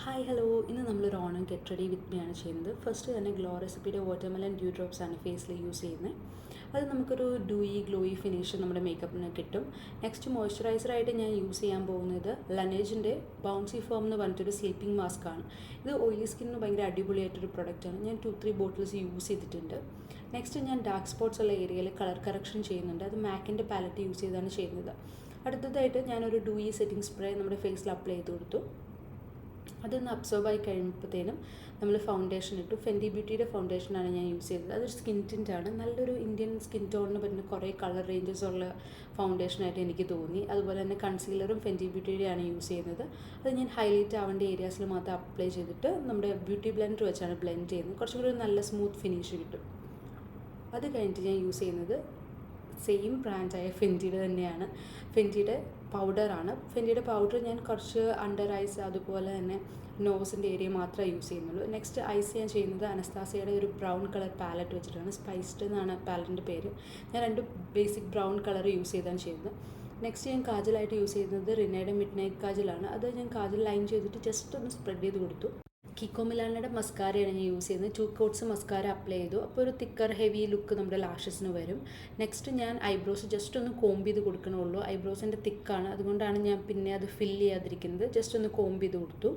Hi hello, ഇന്ന് നമ്മളൊരു Onam get ready with me ആണ് ചെയ്യുന്നത്. ഫസ്റ്റ് തന്നെ ഗ്ലോ റെസിപ്പിയുടെ വാട്ടർമെലൻ ഡ്യൂ ഡ്രോപ്സ് ആണ് ഫേസിൽ യൂസ് ചെയ്യുന്നത്. അത് നമുക്കൊരു ഗ്ലോയി ഫിനിഷ് നമ്മുടെ മേക്കപ്പിന് കിട്ടും. നെക്സ്റ്റ് മോയ്സ്ചറൈസറായിട്ട് ഞാൻ യൂസ് ചെയ്യാൻ പോകുന്നത് ലനേജിൻ്റെ ബൗൺസി ഫോം എന്ന് പറഞ്ഞിട്ടൊരു സ്ലീപ്പിംഗ് മാസ്ക് ആണ്. ഇത് ഓയിലി സ്കിന്നിന് ഭയങ്കര അടിപൊളിയായിട്ടൊരു പ്രൊഡക്റ്റാണ്. ഞാൻ 2-3 ബോട്ടിൽസ് യൂസ് ചെയ്തിട്ടുണ്ട്. നെക്സ്റ്റ് ഞാൻ ഡാർക്ക് സ്പോട്ട്സ് ഉള്ള ഏരിയയിൽ കളർ കറക്ഷൻ ചെയ്യുന്നുണ്ട്. അത് മാക്കിൻ്റെ പാലറ്റ് യൂസ് ചെയ്താണ് ചെയ്യുന്നത്. അടുത്തതായിട്ട് ഞാനൊരു ഡൂയി സെറ്റിംഗ് സ്പ്രേ നമ്മുടെ ഫേസിൽ അപ്ലൈ ചെയ്ത് കൊടുത്തു. അതൊന്ന് അബ്സോർബ് ആയി കഴിയുമ്പോഴത്തേനും നമ്മൾ ഫൗണ്ടേഷൻ ഇട്ടു. ഫെൻഡി ബ്യൂട്ടിയുടെ ഫൗണ്ടേഷനാണ് ഞാൻ യൂസ് ചെയ്തത്. അതൊരു സ്കിൻ ടിൻ്റാണ്. നല്ലൊരു ഇന്ത്യൻ സ്കിൻ ടോണിന് പറ്റുന്ന കുറേ കളർ റേഞ്ചസ് ഉള്ള ഫൗണ്ടേഷനായിട്ട് എനിക്ക് തോന്നി. അതുപോലെ തന്നെ കൺസീലറും ഫെൻഡി ബ്യൂട്ടിയുടെയാണ് യൂസ് ചെയ്യുന്നത്. അത് ഞാൻ ഹൈലൈറ്റ് ആവേണ്ട ഏരിയാസിൽ മാത്രം അപ്ലൈ ചെയ്തിട്ട് നമ്മുടെ ബ്യൂട്ടി ബ്ലെൻഡർ വെച്ചാണ് ബ്ലെൻഡ് ചെയ്യുന്നത്. കുറച്ചും കൂടി ഒരു നല്ല സ്മൂത്ത് ഫിനിഷ് കിട്ടും. അത് കഴിഞ്ഞിട്ട് ഞാൻ യൂസ് ചെയ്യുന്നത് സെയിം ബ്രാൻഡായ ഫെൻഡിയുടെ തന്നെയാണ്. ഫെൻഡിയുടെ പൗഡറാണ്. ഫെൻഡിയുടെ പൗഡർ ഞാൻ കുറച്ച് അണ്ടർ ഐസ് അതുപോലെ തന്നെ നോസിൻ്റെ ഏരിയ മാത്രമേ യൂസ് ചെയ്യുന്നുള്ളൂ. നെക്സ്റ്റ് ഐസ് ഞാൻ ചെയ്യുന്നത് അനസ്താസിയയുടെ ഒരു ബ്രൗൺ കളർ പാലറ്റ് വെച്ചിട്ടാണ്. സ്പൈസ്ഡ് എന്നാണ് പാലറ്റിൻ്റെ പേര്. ഞാൻ 2 ബേസിക് ബ്രൗൺ കളർ യൂസ് ചെയ്താണ് ചെയ്യുന്നത്. നെക്സ്റ്റ് ഞാൻ കാജലായിട്ട് യൂസ് ചെയ്യുന്നത് റിനയുടെ മിഡ് നൈറ്റ് കാജലാണ്. അത് ഞാൻ കാജൽ ലൈൻ ചെയ്തിട്ട് ജസ്റ്റ് ഒന്ന് സ്പ്രെഡ് ചെയ്ത് കൊടുത്തു. കിക്കോ മിലാനയുടെ മസ്കാരയാണ് ഞാൻ യൂസ് ചെയ്യുന്നത്. 2 കോട്ട്സ് മസ്കാര അപ്ലൈ ചെയ്തു. അപ്പോൾ ഒരു തിക്കർ ഹെവി ലുക്ക് നമ്മുടെ ലാഷസിന് വരും. നെക്സ്റ്റ് ഞാൻ ഐബ്രോസ് ജസ്റ്റ് ഒന്ന് കോംബ് ചെയ്ത് കൊടുക്കണുള്ളൂ. ഐബ്രോസിൻ്റെ തിക്കാണ്, അതുകൊണ്ടാണ് ഞാൻ പിന്നെ അത് ഫില്ല് ചെയ്യാതിരിക്കുന്നത്. ജസ്റ്റ് ഒന്ന് കോംബ് ചെയ്ത് കൊടുത്തു.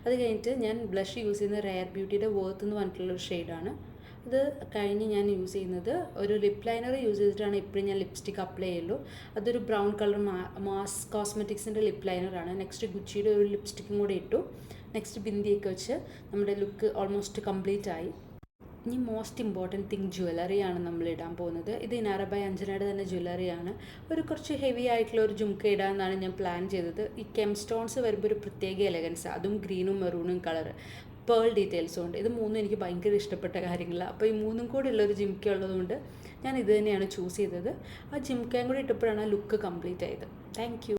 അത് കഴിഞ്ഞിട്ട് ഞാൻ ബ്ലഷ് യൂസ് ചെയ്യുന്നത് റെയർ ബ്യൂട്ടിയുടെ വേർത്ത് എന്ന് പറഞ്ഞിട്ടുള്ളൊരു ഷെയ്ഡാണ്. അത് കഴിഞ്ഞ് ഞാൻ യൂസ് ചെയ്യുന്നത് ഒരു ലിപ്പ് ലൈനർ യൂസ് ചെയ്തിട്ടാണ് എപ്പോഴും ഞാൻ ലിപ്സ്റ്റിക്ക് അപ്ലൈ ചെയ്യുള്ളൂ. അതൊരു ബ്രൗൺ കളർ മാസ് കോസ്മെറ്റിക്സിൻ്റെ ലിപ്പ് ലൈനറാണ്. നെക്സ്റ്റ് ഗുച്ചിയുടെ ഒരു ലിപ്സ്റ്റിക്കും കൂടെ ഇട്ടു. നെക്സ്റ്റ് ബിന്ദിയൊക്കെ വെച്ച് നമ്മുടെ ലുക്ക് ഓൾമോസ്റ്റ് കംപ്ലീറ്റ് ആയി. ഇനി മോസ്റ്റ് ഇമ്പോർട്ടൻറ്റ് തിങ് ജ്വല്ലറിയാണ് നമ്മൾ ഇടാൻ പോകുന്നത്. ഇത് ഇനാറ ബൈ അഞ്ജനയുടെ തന്നെ ജ്വല്ലറിയാണ്. ഒരു കുറച്ച് ഹെവി ആയിട്ടുള്ള ഒരു ജുംക്ക ഇടാമെന്നാണ് ഞാൻ പ്ലാൻ ചെയ്തത്. ഈ കെം സ്റ്റോൺസ് വരുമ്പോൾ ഒരു പ്രത്യേക എലഗൻസ്, അതും ഗ്രീനും മെറൂണും കളർ പേൾ ഡീറ്റെയിൽസും ഉണ്ട്. ഇത് മൂന്നും എനിക്ക് ഭയങ്കര ഇഷ്ടപ്പെട്ട കാര്യങ്ങളാണ്. അപ്പോൾ ഈ മൂന്നും കൂടി ഉള്ളൊരു ജിംക്ക ഉള്ളതുകൊണ്ട് ഞാൻ ഇത് തന്നെയാണ് ചൂസ് ചെയ്തത്. ആ ജിംക്കയും കൂടി ഇട്ടപ്പോഴാണ് ആ ലുക്ക് കംപ്ലീറ്റ് ആയത്. Thank you.